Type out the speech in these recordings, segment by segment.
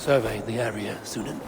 Survey the area, Sunan.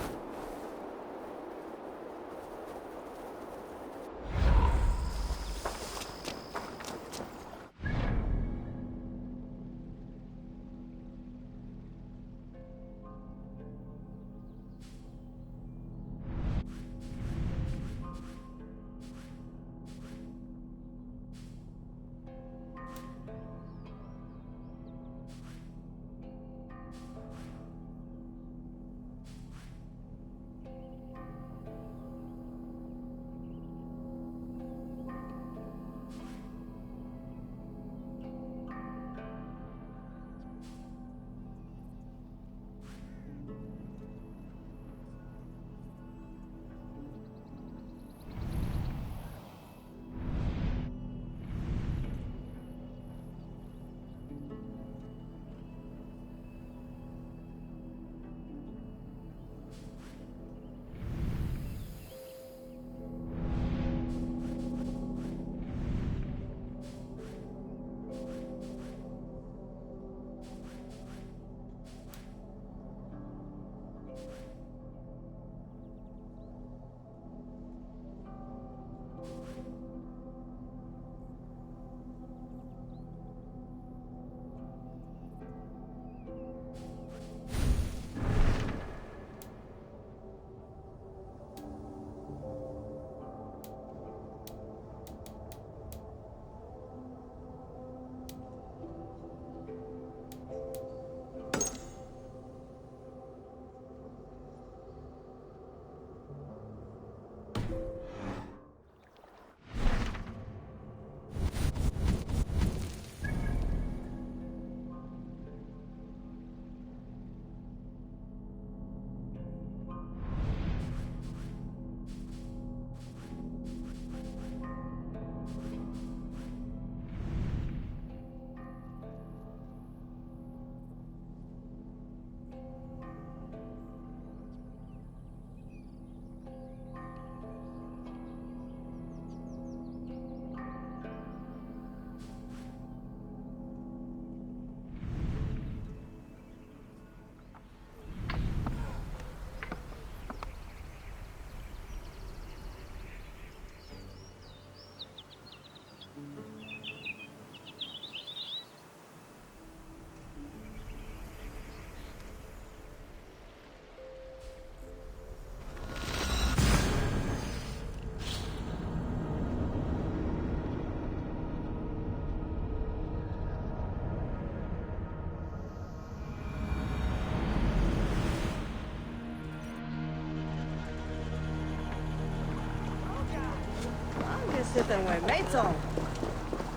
Sitten voi meitä on.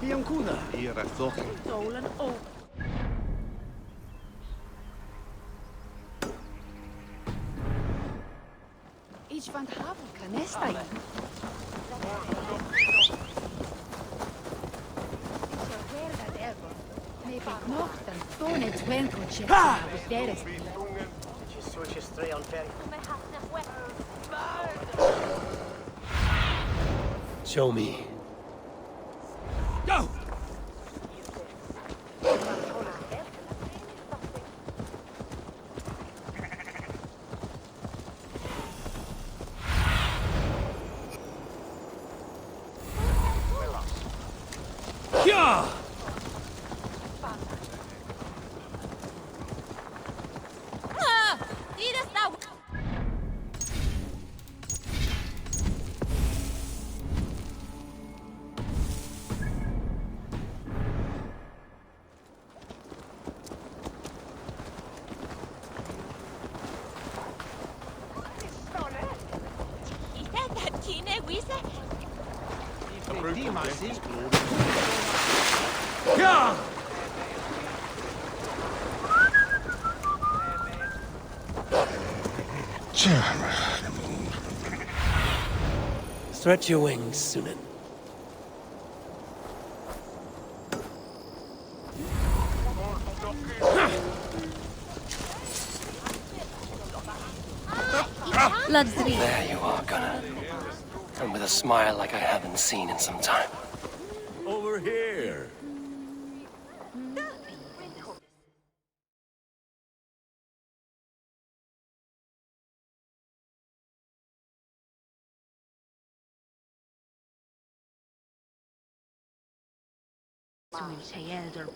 Pian kuna iera toki. Toulen on. Ich van havuka nästa gång. Me fick nokten tonet venkochetta hos deras. Show me. Go! Yeah! Yeah! Stretch your wings, Sunan. There you are, Gunnar. And with a smile like I haven't seen in some time. Over here. Swyl sé elder.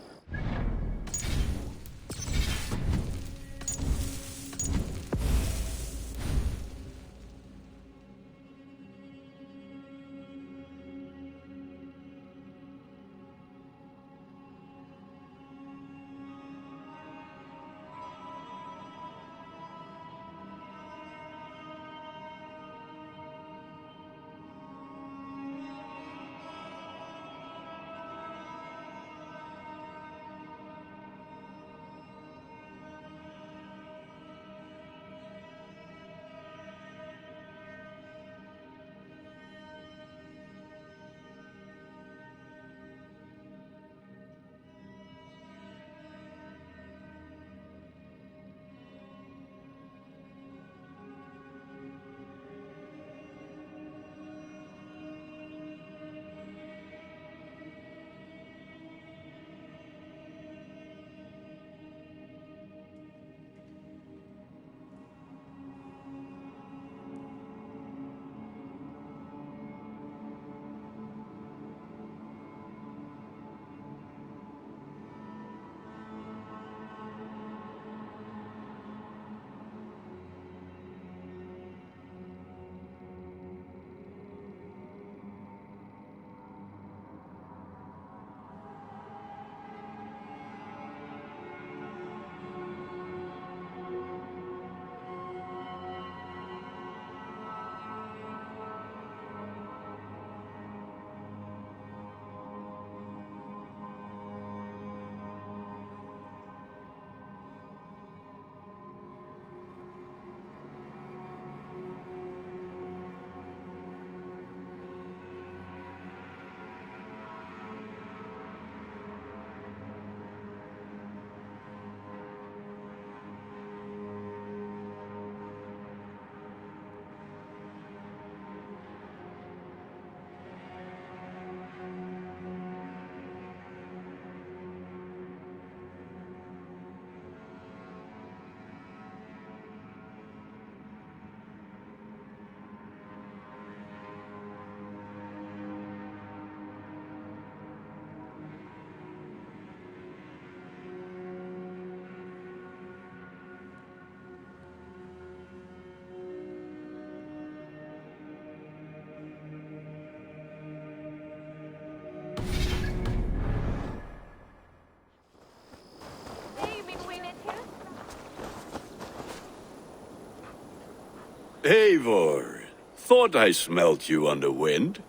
Eivor, thought I smelt you on the wind.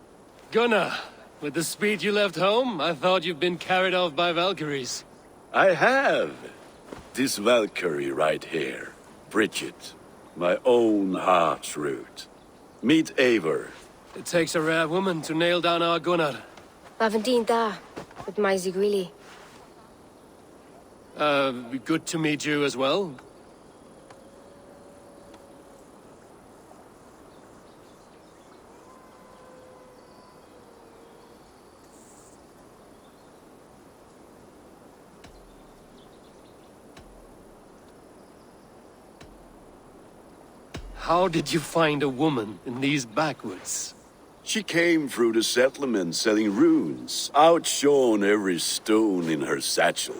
Gunnar, with the speed you left home, I thought you'd been carried off by Valkyries. I have. This Valkyrie right here, Bridget, my own heart's root. Meet Eivor. It takes a rare woman to nail down our Gunnar. Bavendine da, with my Zigrili. Good to meet you as well. How did you find a woman in these backwoods? She came through the settlement selling runes, outshone every stone in her satchel.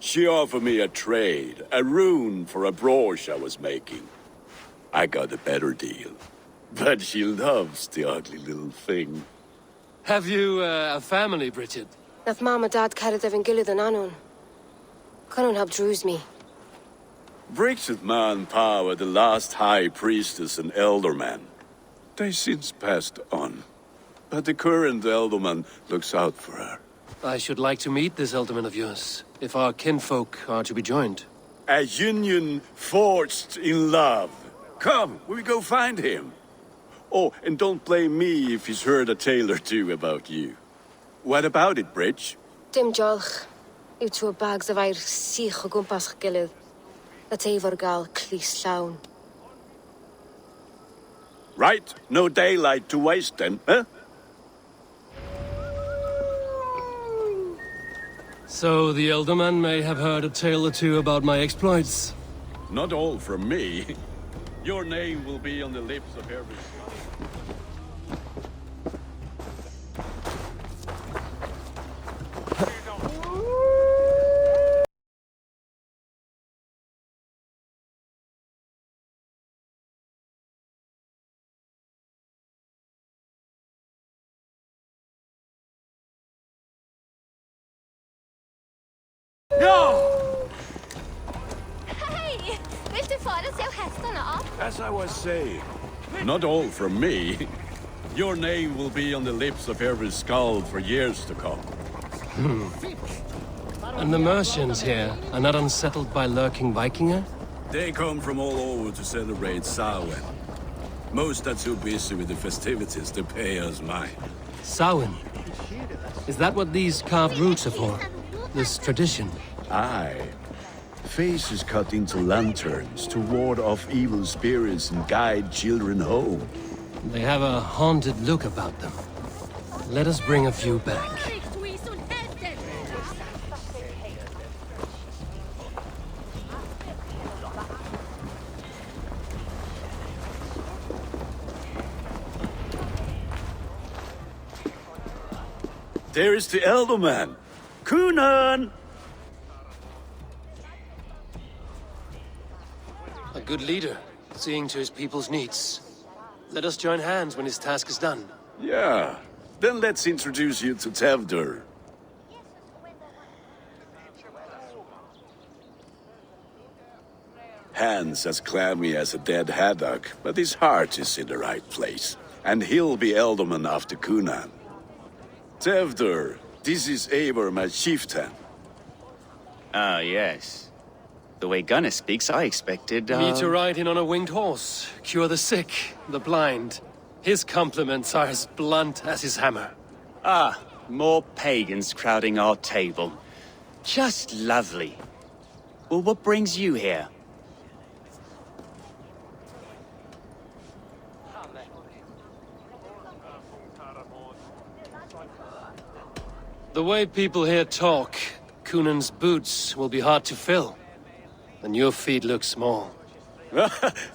She offered me a trade, a rune for a brooch I was making. I got a better deal. But she loves the ugly little thing. Have you a family, Bridget? Nath Mom and Dad carried Evan Gillid and Anon. Conan helped druise me. Bridget Man Power, the last high priestess and elderman. They since passed on. But the current elderman looks out for her. I should like to meet this elderman of yours, if our kinfolk are to be joined. A union forged in love. Come, we go find him. Oh, and don't blame me if he's heard a tale or two about you. What about it, Bridge? Dim Jolch. You two bags of air sich o gwmpas gilydd. That Eivor gal clis llawn. Right, no daylight to waste then, huh? So the elderman may have heard a tale or two about my exploits. Not all from me. Your name will be on the lips of every... Hei! Vil du få oss til hestene opp? As I was saying, not all from me. Your name will be on the lips of every skald for years to come. And the Mercians here are not unsettled by lurking Vikinger? They come from all over to celebrate Samhain. Most are too busy with the festivities to pay us mind. Samhain? Is that what these carved roots are for? This tradition? Aye. Faces cut into lanterns to ward off evil spirits and guide children home. They have a haunted look about them. Let us bring a few back. There is the elder man, Kunan! A good leader, seeing to his people's needs. Let us join hands when his task is done. Yeah, then let's introduce you to Tevdur. Hands as clammy as a dead haddock, but his heart is in the right place. And he'll be Elderman after Kunan. Tevdur, this is Eivor, my chieftain. Ah, yes. The way Gunnar speaks, I expected, Me to ride in on a winged horse, cure the sick, the blind. His compliments are as blunt as his hammer. Ah, more pagans crowding our table. Just lovely. Well, what brings you here? The way people here talk, Kunan's boots will be hard to fill. And your feet look small.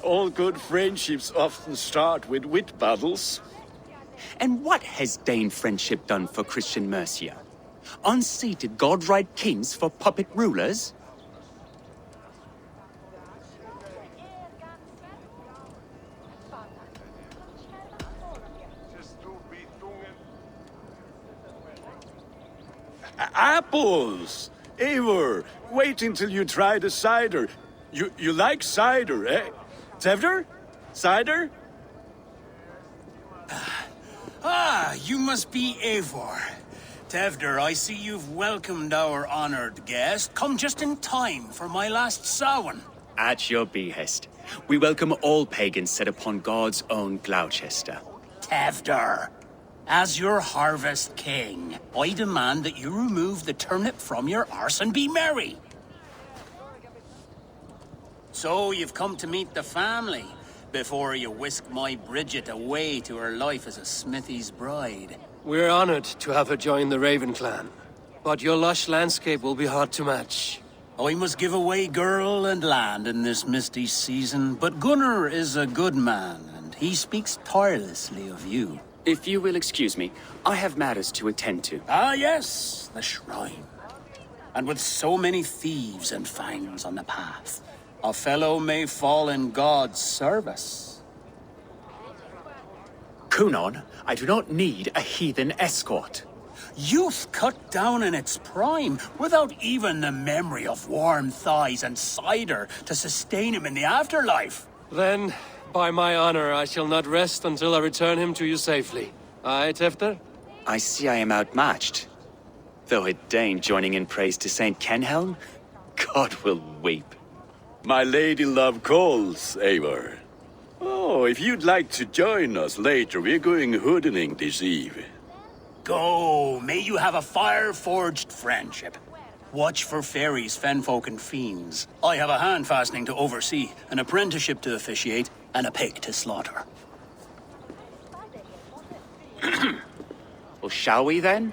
All good friendships often start with wit battles. And what has Dane friendship done for Christian Mercia? Unseated godride kings for puppet rulers? Apples! Eivor, wait until you try the cider. You like cider, eh? Tevdur? Cider? Ah, you must be Eivor. Tevdur, I see you've welcomed our honored guest. Come just in time for my last Samhain. At your behest. We welcome all pagans set upon God's own Gloucester. Tevdur, as your harvest king, I demand that you remove the turnip from your arse and be merry. So you've come to meet the family before you whisk my Bridget away to her life as a smithy's bride. We're honored to have her join the Raven clan. But your lush landscape will be hard to match. I must give away girl and land in this misty season, but Gunnar is a good man, and he speaks tirelessly of you. If you will excuse me, I have matters to attend to. Ah, yes, the shrine. And with so many thieves and fangs on the path, a fellow may fall in God's service. Kunan, I do not need a heathen escort. Youth cut down in its prime, without even the memory of warm thighs and cider to sustain him in the afterlife. Then, by my honor, I shall not rest until I return him to you safely. Aye, Tevdur? I see I am outmatched. Though a Dane joining in praise to Saint Kenhelm, God will weep. My lady love calls, Eivor. Oh, if you'd like to join us later, we're going hoodening this eve. Go, may you have a fire-forged friendship. Watch for fairies, fenfolk, and fiends. I have a hand fastening to oversee, an apprenticeship to officiate, and a pig to slaughter. Well, shall we then?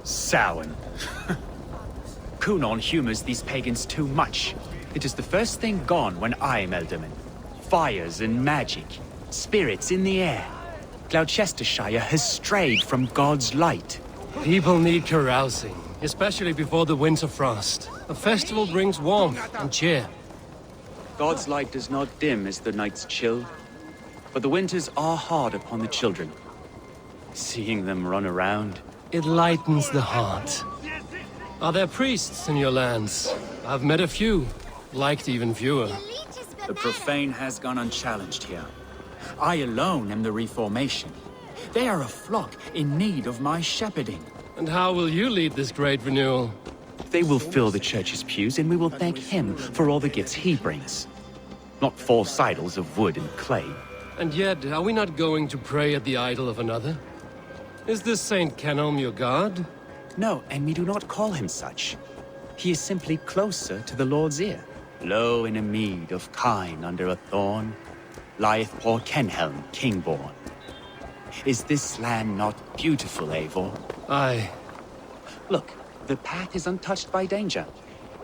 Samhain. Kunan humors these pagans too much. It is the first thing gone when I am Elderman. Fires and magic, spirits in the air. Gloucestershire has strayed from God's light. People need carousing, especially before the winter frost. A festival brings warmth and cheer. God's light does not dim as the nights chill, but the winters are hard upon the children. Seeing them run around, It lightens the heart. Are there priests in your lands? I've met a few, liked even fewer. the profane has gone unchallenged here. I alone am the Reformation. They are a flock in need of my shepherding. And how will you lead this great renewal? They will fill the church's pews, and we will thank him for all the gifts he brings. Not false idols of wood and clay. And yet, are we not going to pray at the idol of another? Is this Saint Kenelm your god? No, and we do not call him such. He is simply closer to the Lord's ear. Low in a mead of kine under a thorn, lieth poor Kenhelm, king-born. Is this land not beautiful, Eivor? Aye. Look, the path is untouched by danger,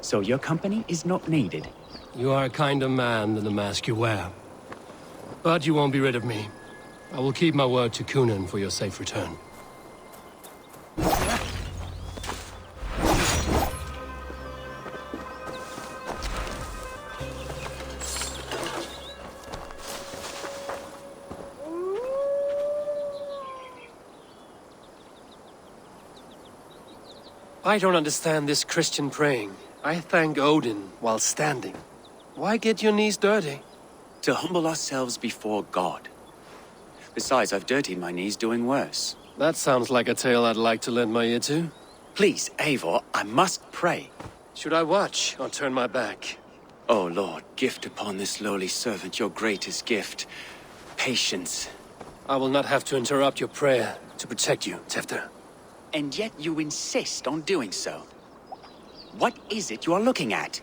so your company is not needed. You are a kinder man than the mask you wear. But you won't be rid of me. I will keep my word to Kunan for your safe return. I don't understand this Christian praying. I thank Odin while standing. Why get your knees dirty? To humble ourselves before God. Besides, I've dirtied my knees doing worse. That sounds like a tale I'd like to lend my ear to. Please, Eivor, I must pray. Should I watch or turn my back? O Lord, gift upon this lowly servant your greatest gift. Patience. I will not have to interrupt your prayer to protect you, Tefter. And yet you insist on doing so. What is it you are looking at?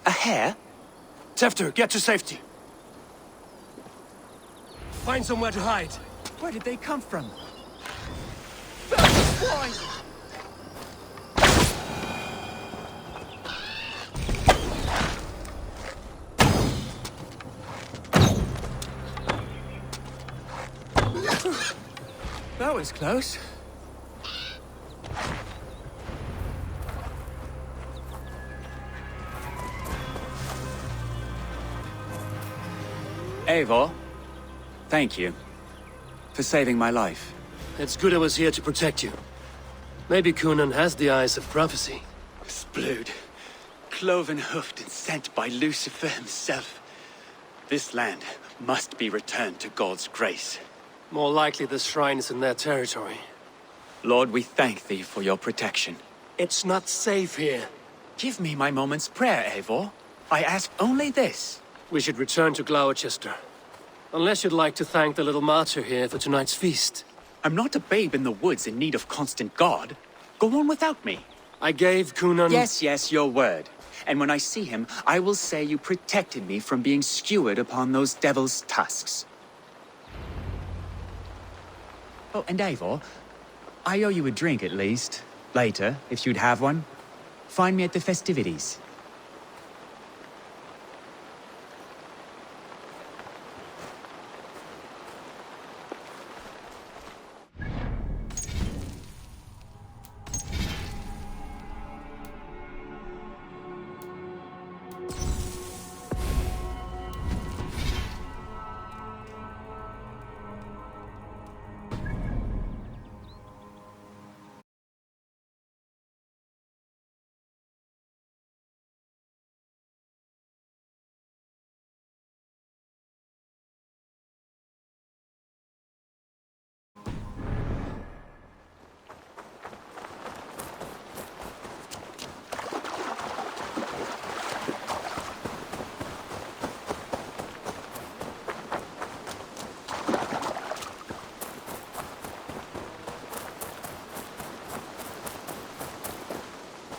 A hare? Tefter, get to safety. Find somewhere to hide. Where did they come from? That was close. Eivor, thank you for saving my life. It's good I was here to protect you. Maybe Kunan has the eyes of prophecy. Splood, cloven-hoofed and sent by Lucifer himself. This land must be returned to God's grace. More likely the shrine is in their territory. Lord, we thank thee for your protection. It's not safe here. Give me my moment's prayer, Eivor. I ask only this. We should return to Gloucester. Unless you'd like to thank the little martyr here for tonight's feast. I'm not a babe in the woods in need of constant guard. Go on without me. I gave Kunan... Yes, your word. And when I see him, I will say you protected me from being skewered upon those devil's tusks. Oh, and Eivor, I owe you a drink at least. Later, if you'd have one. Find me at the festivities.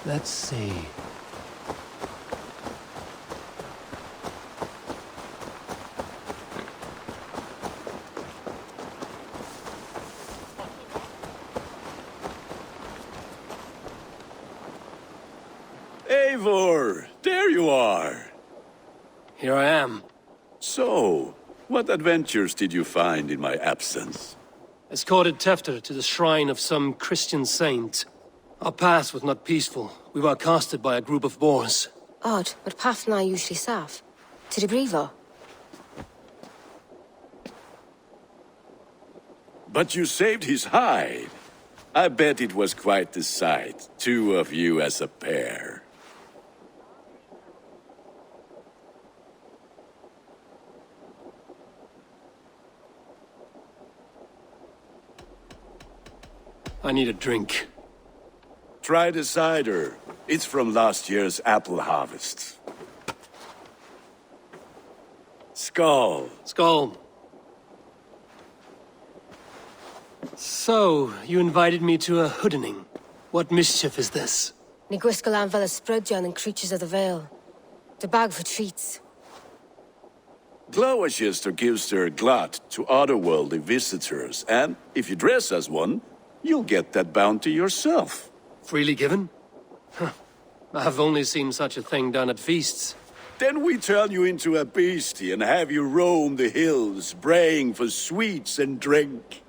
Let's see. Eivor, there you are. Here I am. So, what adventures did you find in my absence? Escorted Tefter to the shrine of some Christian saint. Our path was not peaceful. We were accosted by a group of boars. Odd, but path now usually safe. To the Brevo. But you saved his hide. I bet it was quite the sight, two of you as a pair. I need a drink. Try the cider. It's from last year's apple harvest. Skull. Skull. So, you invited me to a hoodening. What mischief is this? Ní gwisgail an bhfuil a sprudjan and creatures of the Vale. The bag for treats. Gloucester gives their glut to otherworldly visitors, and if you dress as one, you'll get that bounty yourself. Freely given? Huh. I've only seen such a thing done at feasts. Then we turn you into a beastie and have you roam the hills, braying for sweets and drink.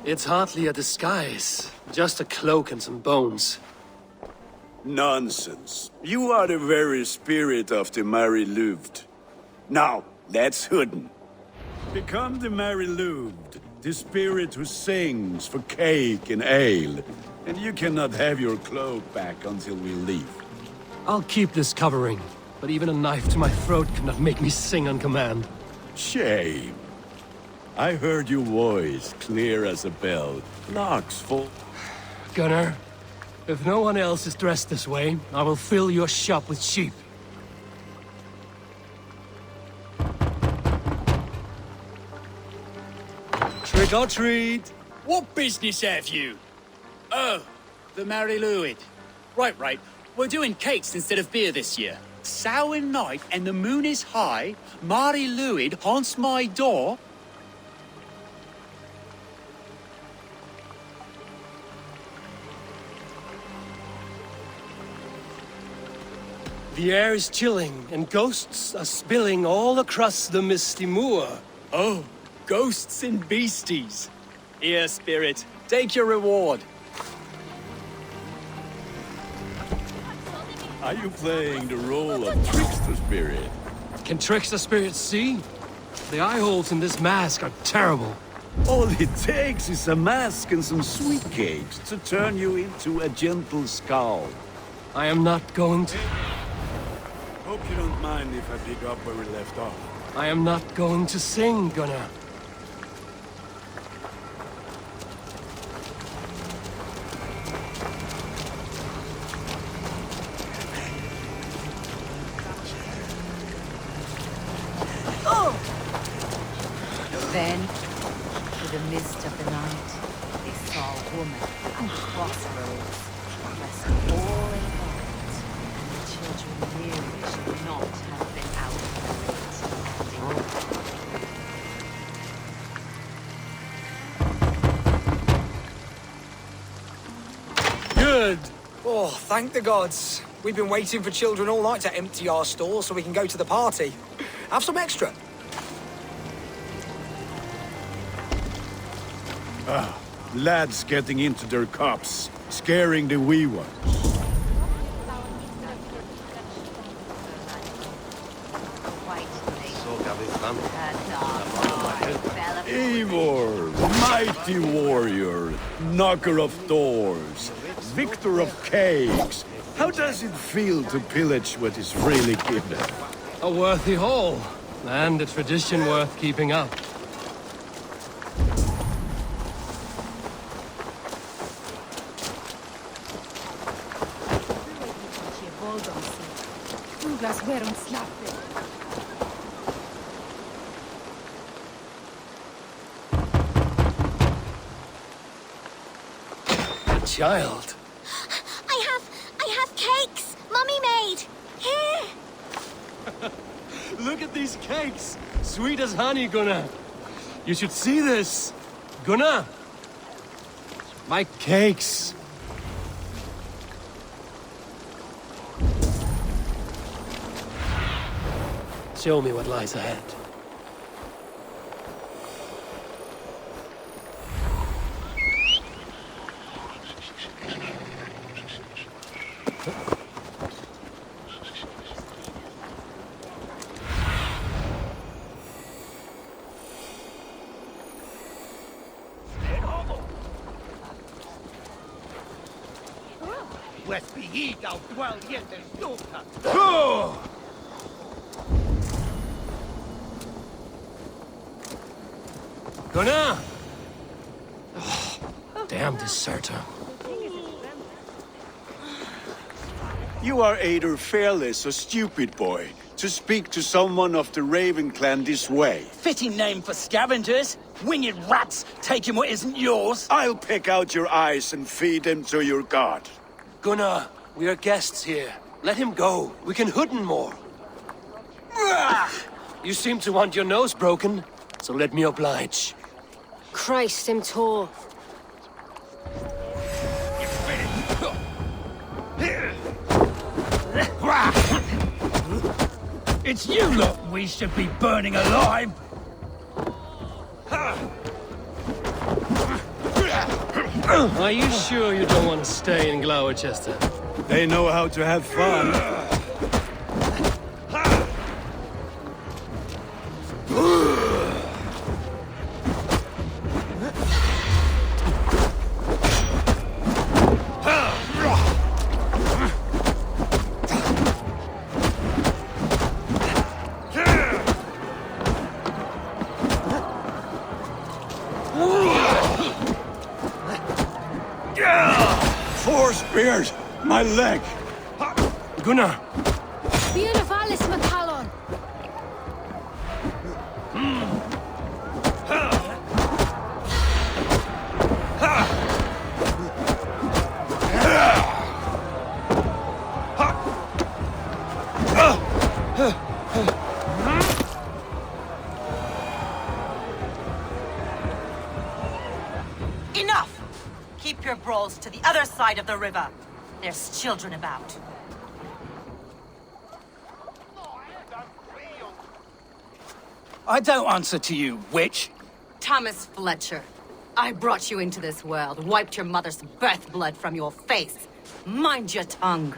It's hardly a disguise. Just a cloak and some bones. Nonsense. You are the very spirit of the Mary Louved. Now, let's hooden. Become the Mary Louved, the spirit who sings for cake and ale. And you cannot have your cloak back until we leave. I'll keep this covering, but even a knife to my throat cannot make me sing on command. Shame. I heard your voice clear as a bell. Knocks full. Gunnar, if no one else is dressed this way, I will fill your shop with sheep. Trick or treat! What business have you? Oh, the Mary Louid. Right. We're doing cakes instead of beer this year. Sour night and the moon is high. Mary Louid haunts my door. The air is chilling, and ghosts are spilling all across the misty moor. Oh, ghosts and beasties. Here, spirit, take your reward. Are you playing the role of trickster spirit? Can trickster spirits see? The eye holes in this mask are terrible. All it takes is a mask and some sweet cakes to turn you into a gentle skull. I am not going to... Hope you don't mind if I pick up where we left off. I am not going to sing, Gunnar. Then, through the mist of the night, they saw a woman at a crossroads, dressed all in white, and the children knew she would not have been out of the Good! Oh, thank the gods. We've been waiting for children all night to empty our stores so we can go to the party. Have some extra. Lads getting into their cups, scaring the wee ones. Eivor, mighty warrior, knocker of doors, victor of cakes. How does it feel to pillage what is freely given? A worthy haul, and a tradition worth keeping up. Child. I have cakes Mummy made. Here. Look at these cakes! Sweet as honey, Gunnar. You should see this. Gunnar! My cakes! Show me what lies ahead. West be ye thou dwell yet in Sota. Gunnar! Damn deserter. You are either fearless or stupid, boy, to speak to someone of the Raven clan this way. Fitting name for scavengers. Winged rats taking what isn't yours. I'll pick out your eyes and feed them to your god. Gunnar, we are guests here. Let him go. We can hooten more. You seem to want your nose broken, so let me oblige. Christ, him tall. It's you lot we should be burning alive. Are you sure you don't want to stay in Gloucester? They know how to have fun. Four spears! My leg! Gunnar! Bíana Valis Macallon. Enough! Keep your brawls to the other side of the river. There's children about. I don't answer to you, witch. Thomas Fletcher, I brought you into this world, wiped your mother's birth blood from your face. Mind your tongue.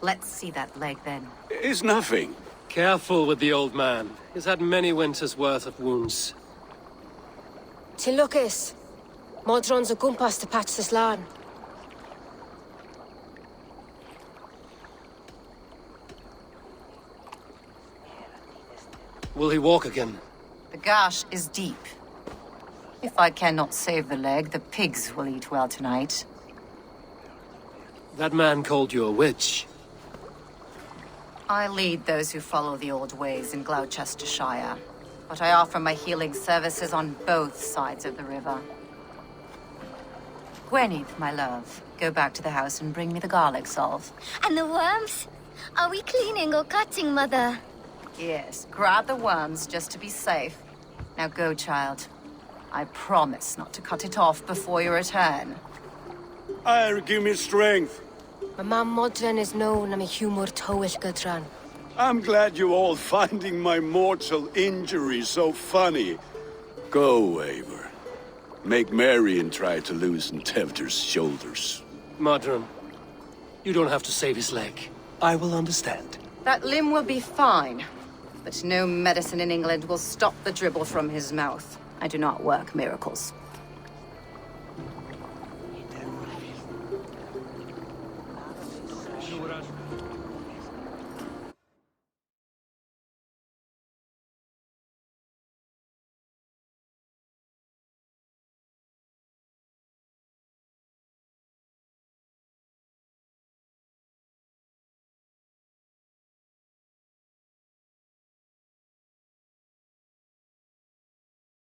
Let's see that leg, then. It's nothing. Careful with the old man. He's had many winters' worth of wounds. Tilukis. Modron's a gumpas to patch this land. Will he walk again? The gash is deep. If I cannot save the leg, the pigs will eat well tonight. That man called you a witch. I lead those who follow the old ways in Gloucestershire, but I offer my healing services on both sides of the river. Gweneth, my love, go back to the house and bring me the garlic salve. And the worms? Are we cleaning or cutting, Mother? Yes, grab the worms just to be safe. Now go, child. I promise not to cut it off before you return. Give me strength. My mam Modron is known am a humor towish gadran. I'm glad you all finding my mortal injury so funny. Go, Eivor. Make merry and try to loosen Tevder's shoulders. Modron, you don't have to save his leg. I will understand. That limb will be fine, but no medicine in England will stop the dribble from his mouth. I do not work miracles.